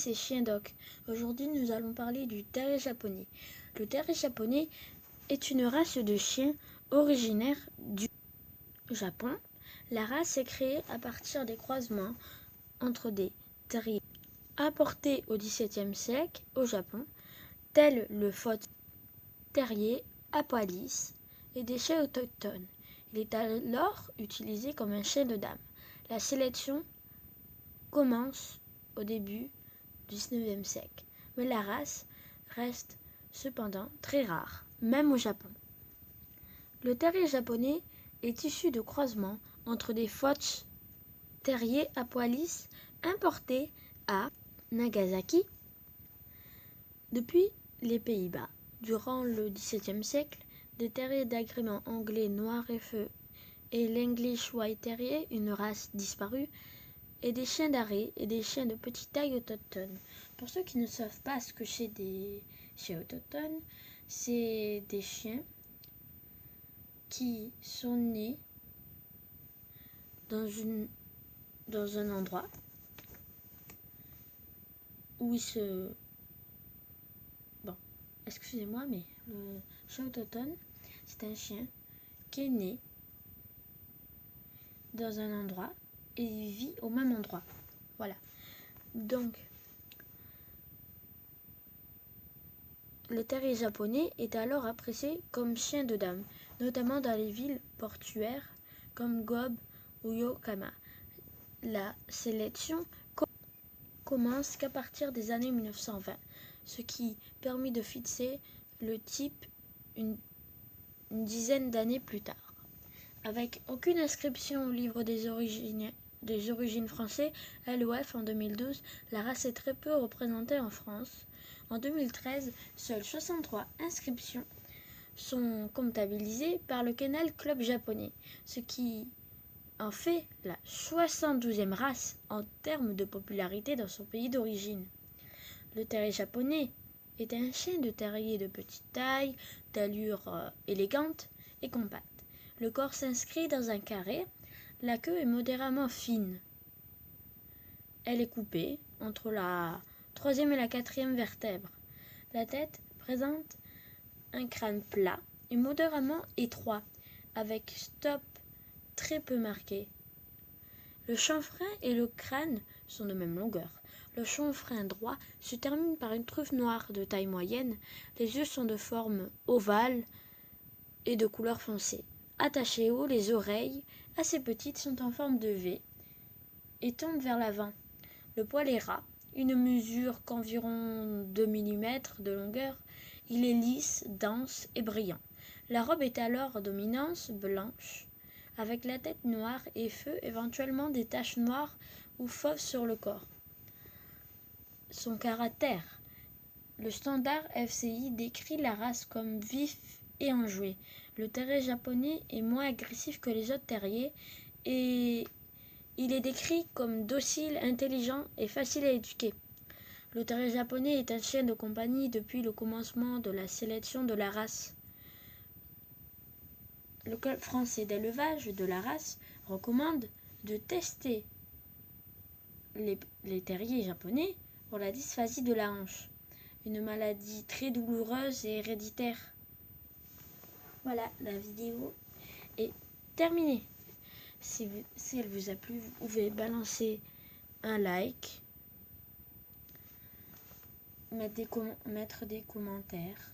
c'est Chien Doc. Aujourd'hui, nous allons parler du terrier japonais. Le terrier japonais est une race de chiens originaire du Japon. La race est créée à partir des croisements entre des terriers apportés au XVIIe siècle au Japon, tels le Fox terrier à poil lisse et des chiens autochtones. Il est alors utilisé comme un chien de dame. La sélection commence au début du XIXe siècle, mais la race reste cependant très rare, même au Japon. Le terrier japonais est issu de croisements entre des Fox terriers à poil lisse importés à Nagasaki depuis les Pays-Bas. Durant le XVIIe siècle, des terriers d'agrément anglais noir et feu et l'English White Terrier, une race disparue, et des chiens d'arrêt et des chiens de petite taille autochtones. Pour ceux qui ne savent pas ce que c'est des chiens autochtones, c'est des chiens qui sont nés dans un endroit où ils se... Bon, excusez-moi, mais le chien autochtone, c'est un chien qui est né dans un endroit et il vit au même endroit. Voilà. Donc, le terrier japonais est alors apprécié comme chien de dame, notamment dans les villes portuaires comme Gobe ou Yokohama. La sélection commence qu'à partir des années 1920, ce qui permet de fixer le type une dizaine d'années plus tard. Avec aucune inscription au livre des origines français, LOF en 2012, la race est très peu représentée en France. En 2013, seules 63 inscriptions sont comptabilisées par le Kennel Club japonais, ce qui en fait la 72e race en termes de popularité dans son pays d'origine. Le terrier japonais est un chien de terrier de petite taille, d'allure élégante et compacte. Le corps s'inscrit dans un carré, la queue est modérément fine. Elle est coupée entre la troisième et la quatrième vertèbre. La tête présente un crâne plat et modérément étroit, avec stop très peu marqué. Le chanfrein et le crâne sont de même longueur. Le chanfrein droit se termine par une truffe noire de taille moyenne. Les yeux sont de forme ovale et de couleur foncée. Attachées haut, les oreilles, assez petites, sont en forme de V et tombent vers l'avant. Le poil est ras, il ne mesure qu'environ 2 mm de longueur. Il est lisse, dense et brillant. La robe est alors dominante blanche, avec la tête noire et feu, éventuellement des taches noires ou fauves sur le corps. Son caractère. Le standard FCI décrit la race comme vif et enjoué. Le terrier japonais est moins agressif que les autres terriers et il est décrit comme docile, intelligent et facile à éduquer. Le terrier japonais est un chien de compagnie depuis le commencement de la sélection de la race. Le club français d'élevage de la race recommande de tester les terriers japonais pour la dysphasie de la hanche, une maladie très douloureuse et héréditaire. Voilà, la vidéo est terminée. Si elle vous a plu, vous pouvez balancer un like, mettre des commentaires.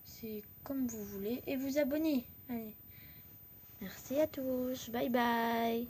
C'est comme vous voulez. Et vous abonner. Allez. Merci à tous. Bye bye.